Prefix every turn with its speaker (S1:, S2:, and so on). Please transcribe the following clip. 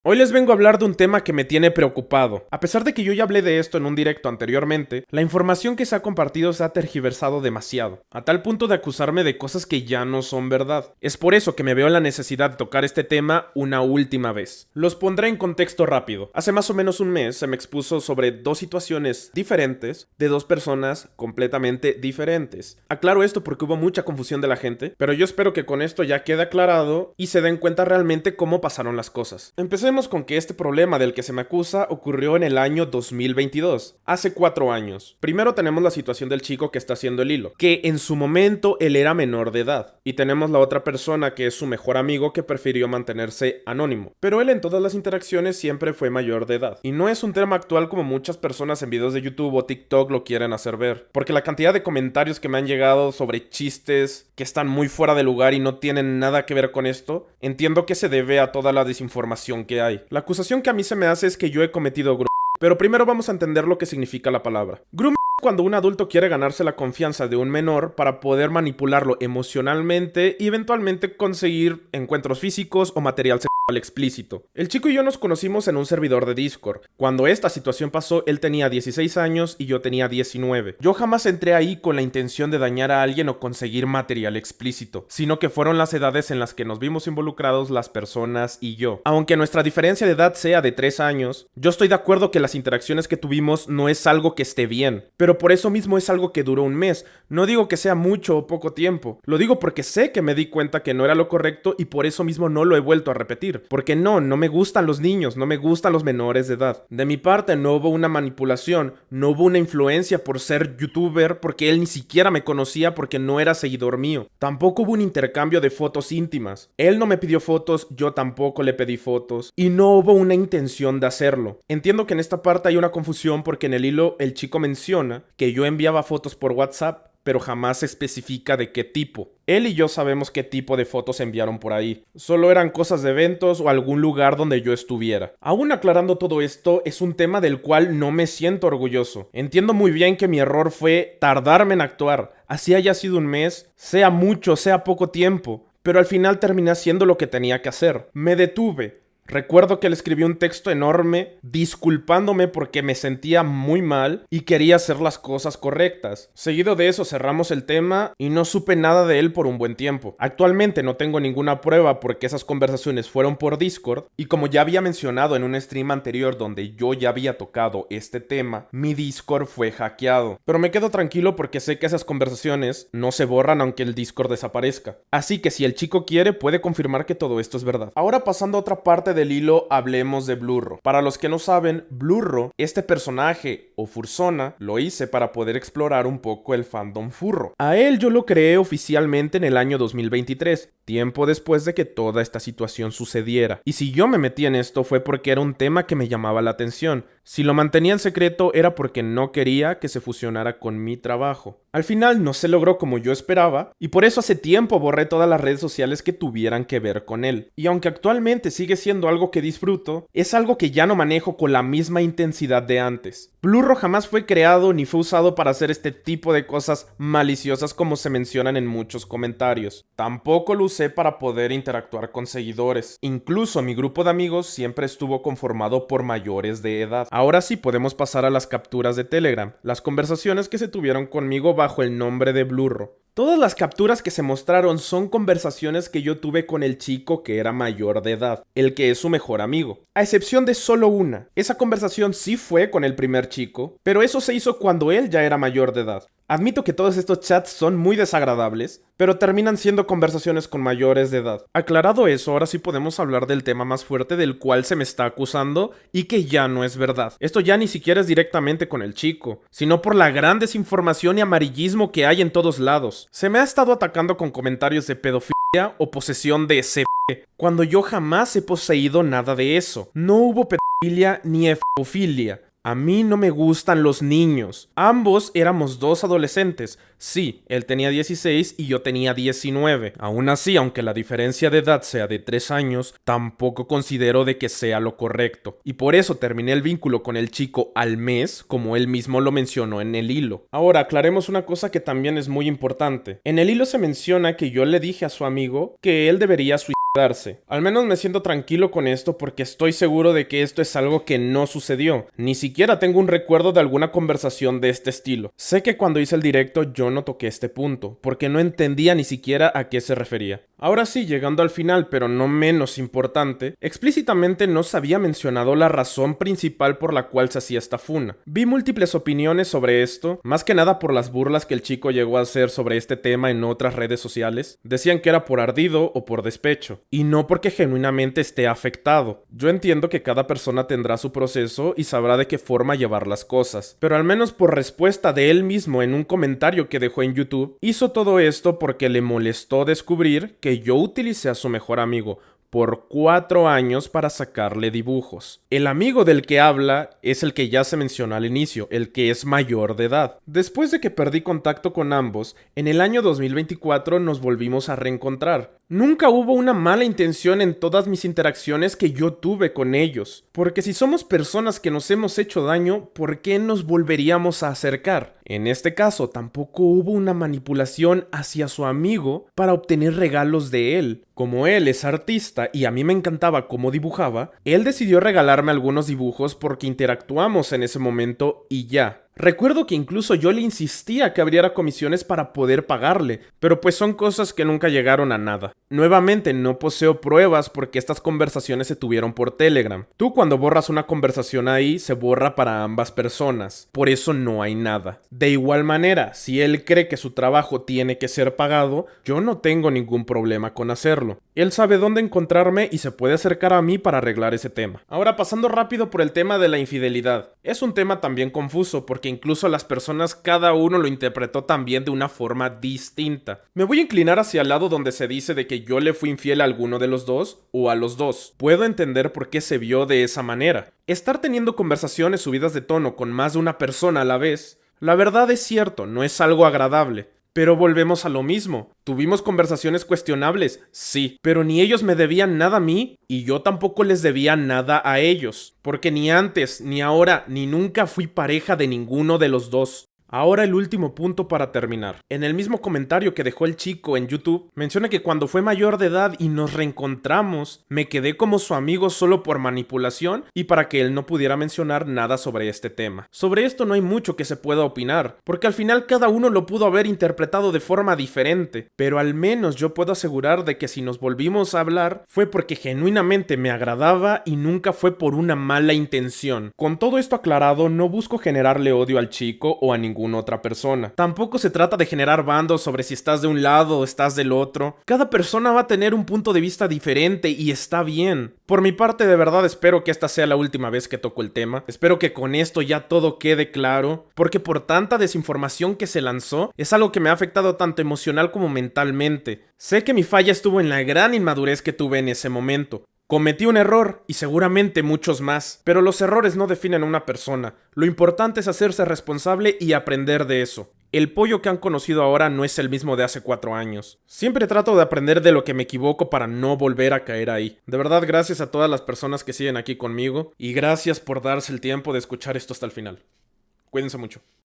S1: Hoy les vengo a hablar de un tema que me tiene preocupado. A pesar de que yo ya hablé de esto en un directo anteriormente, la información que se ha compartido se ha tergiversado demasiado, a tal punto de acusarme de cosas que ya no son verdad. Es por eso que me veo en la necesidad de tocar este tema una última vez. Los pondré en contexto rápido. Hace más o menos un mes se me expuso sobre dos situaciones diferentes de dos personas completamente diferentes. Aclaro esto porque hubo mucha confusión de la gente, pero yo espero que con esto ya quede aclarado y se den cuenta realmente cómo pasaron las cosas. Empecemos con que este problema del que se me acusa ocurrió en el año 2022, hace 4 años. Primero tenemos la situación del chico que está haciendo el hilo, que en su momento él era menor de edad, y tenemos la otra persona que es su mejor amigo que prefirió mantenerse anónimo, pero él en todas las interacciones siempre fue mayor de edad. Y no es un tema actual como muchas personas en videos de YouTube o TikTok lo quieren hacer ver, porque la cantidad de comentarios que me han llegado sobre chistes que están muy fuera de lugar y no tienen nada que ver con esto, entiendo que se debe a toda la desinformación que hay. La acusación que a mí se me hace es que yo he cometido grooming, pero primero vamos a entender lo que significa la palabra. Grooming es cuando un adulto quiere ganarse la confianza de un menor para poder manipularlo emocionalmente y eventualmente conseguir encuentros físicos o material sexual explícito. El chico y yo nos conocimos en un servidor de Discord. Cuando esta situación pasó, él tenía 16 años y yo tenía 19. Yo jamás entré ahí con la intención de dañar a alguien o conseguir material explícito, sino que fueron las edades en las que nos vimos involucrados las personas y yo. Aunque nuestra diferencia de edad sea de 3 años, yo estoy de acuerdo que las interacciones que tuvimos no es algo que esté bien, pero por eso mismo es algo que duró un mes. No digo que sea mucho o poco tiempo, lo digo porque sé que me di cuenta que no era lo correcto y por eso mismo no lo he vuelto a repetir. Porque no me gustan los niños, no me gustan los menores de edad. De mi parte no hubo una manipulación, no hubo una influencia por ser youtuber porque él ni siquiera me conocía porque no era seguidor mío. Tampoco hubo un intercambio de fotos íntimas. Él no me pidió fotos, yo tampoco le pedí fotos. Y no hubo una intención de hacerlo. Entiendo que en esta parte hay una confusión porque en el hilo el chico menciona que yo enviaba fotos por WhatsApp, pero jamás se especifica de qué tipo. Él y yo sabemos qué tipo de fotos enviaron por ahí. Solo eran cosas de eventos o algún lugar donde yo estuviera. Aún aclarando todo esto, es un tema del cual no me siento orgulloso. Entiendo muy bien que mi error fue tardarme en actuar. Así haya sido un mes, sea mucho, sea poco tiempo. Pero al final terminé haciendo lo que tenía que hacer. Me detuve. Recuerdo que le escribí un texto enorme disculpándome porque me sentía muy mal y quería hacer las cosas correctas. Seguido de eso cerramos el tema y no supe nada de él por un buen tiempo. Actualmente no tengo ninguna prueba porque esas conversaciones fueron por Discord y como ya había mencionado en un stream anterior donde yo ya había tocado este tema, mi Discord fue hackeado. Pero me quedo tranquilo porque sé que esas conversaciones no se borran aunque el Discord desaparezca. Así que si el chico quiere puede confirmar que todo esto es verdad. Ahora pasando a otra parte del hilo, hablemos de Blurro. Para los que no saben, Blurro, este personaje o fursona, lo hice para poder explorar un poco el fandom furro. A él yo lo creé oficialmente en el año 2023, tiempo después de que toda esta situación sucediera. Y si yo me metí en esto fue porque era un tema que me llamaba la atención. Si lo mantenía en secreto era porque no quería que se fusionara con mi trabajo. Al final no se logró como yo esperaba y por eso hace tiempo borré todas las redes sociales que tuvieran que ver con él. Y aunque actualmente sigue siendo algo que disfruto, es algo que ya no manejo con la misma intensidad de antes. Blurro jamás fue creado ni fue usado para hacer este tipo de cosas maliciosas como se mencionan en muchos comentarios. Tampoco lo usé para poder interactuar con seguidores. Incluso mi grupo de amigos siempre estuvo conformado por mayores de edad. Ahora sí podemos pasar a las capturas de Telegram, las conversaciones que se tuvieron conmigo bajo el nombre de Blurro. Todas las capturas que se mostraron son conversaciones que yo tuve con el chico que era mayor de edad, el que es su mejor amigo, a excepción de solo una. Esa conversación sí fue con el primer chico, pero eso se hizo cuando él ya era mayor de edad. Admito que todos estos chats son muy desagradables, pero terminan siendo conversaciones con mayores de edad. Aclarado eso, ahora sí podemos hablar del tema más fuerte del cual se me está acusando y que ya no es verdad. Esto ya ni siquiera es directamente con el chico, sino por la gran desinformación y amarillismo que hay en todos lados. Se me ha estado atacando con comentarios de pedofilia o posesión de CP, cuando yo jamás he poseído nada de eso. No hubo pedofilia ni efofilia. A mí no me gustan los niños. Ambos éramos dos adolescentes. Sí, él tenía 16 y yo tenía 19. Aún así, aunque la diferencia de edad sea de 3 años, tampoco considero de que sea lo correcto. Y por eso terminé el vínculo con el chico al mes, como él mismo lo mencionó en el hilo. Ahora, aclaremos una cosa que también es muy importante. En el hilo se menciona que yo le dije a su amigo que él debería suicidarse. Al menos me siento tranquilo con esto porque estoy seguro de que esto es algo que no sucedió. Ni siquiera tengo un recuerdo de alguna conversación de este estilo. Sé que cuando hice el directo yo no toqué este punto, porque no entendía ni siquiera a qué se refería. Ahora sí, llegando al final, pero no menos importante, explícitamente no se había mencionado la razón principal por la cual se hacía esta funa. Vi múltiples opiniones sobre esto, más que nada por las burlas que el chico llegó a hacer sobre este tema en otras redes sociales. Decían que era por ardido o por despecho, y no porque genuinamente esté afectado. Yo entiendo que cada persona tendrá su proceso y sabrá de qué forma llevar las cosas, pero al menos por respuesta de él mismo en un comentario que dejó en YouTube, hizo todo esto porque le molestó descubrir que yo utilicé a su mejor amigo por 4 años para sacarle dibujos. El amigo del que habla es el que ya se mencionó al inicio, el que es mayor de edad. Después de que perdí contacto con ambos, en el año 2024 nos volvimos a reencontrar. Nunca hubo una mala intención en todas mis interacciones que yo tuve con ellos, porque si somos personas que nos hemos hecho daño, ¿por qué nos volveríamos a acercar? En este caso, tampoco hubo una manipulación hacia su amigo para obtener regalos de él. Como él es artista y a mí me encantaba cómo dibujaba, él decidió regalarme algunos dibujos porque interactuamos en ese momento y ya. Recuerdo que incluso yo le insistía que abriera comisiones para poder pagarle, pero pues son cosas que nunca llegaron a nada. Nuevamente, no poseo pruebas porque estas conversaciones se tuvieron por Telegram. Tú cuando borras una conversación ahí, se borra para ambas personas. Por eso no hay nada. De igual manera, si él cree que su trabajo tiene que ser pagado, yo no tengo ningún problema con hacerlo. Él sabe dónde encontrarme y se puede acercar a mí para arreglar ese tema. Ahora, pasando rápido por el tema de la infidelidad. Es un tema también confuso porque incluso las personas cada uno lo interpretó también de una forma distinta. Me voy a inclinar hacia el lado donde se dice de que yo le fui infiel a alguno de los dos o a los dos. Puedo entender por qué se vio de esa manera. Estar teniendo conversaciones subidas de tono con más de una persona a la vez, la verdad es cierto, no es algo agradable. Pero volvemos a lo mismo. ¿Tuvimos conversaciones cuestionables? Sí, pero ni ellos me debían nada a mí y yo tampoco les debía nada a ellos. Porque ni antes, ni ahora, ni nunca fui pareja de ninguno de los dos. Ahora el último punto para terminar. En el mismo comentario que dejó el chico en YouTube, menciona que cuando fue mayor de edad y nos reencontramos, me quedé como su amigo solo por manipulación y para que él no pudiera mencionar nada sobre este tema. Sobre esto no hay mucho que se pueda opinar, porque al final cada uno lo pudo haber interpretado de forma diferente, pero al menos yo puedo asegurar de que si nos volvimos a hablar fue porque genuinamente me agradaba y nunca fue por una mala intención. Con todo esto aclarado, no busco generarle odio al chico o a ninguna otra persona. Tampoco se trata de generar bandos sobre si estás de un lado o estás del otro. Cada persona va a tener un punto de vista diferente y está bien. Por mi parte, de verdad espero que esta sea la última vez que toco el tema. Espero que con esto ya todo quede claro, porque por tanta desinformación que se lanzó, es algo que me ha afectado tanto emocional como mentalmente. Sé que mi falla estuvo en la gran inmadurez que tuve en ese momento. Cometí un error y seguramente muchos más, pero los errores no definen a una persona. Lo importante es hacerse responsable y aprender de eso. El pollo que han conocido ahora no es el mismo de hace 4 años. Siempre trato de aprender de lo que me equivoco para no volver a caer ahí. De verdad, gracias a todas las personas que siguen aquí conmigo y gracias por darse el tiempo de escuchar esto hasta el final. Cuídense mucho.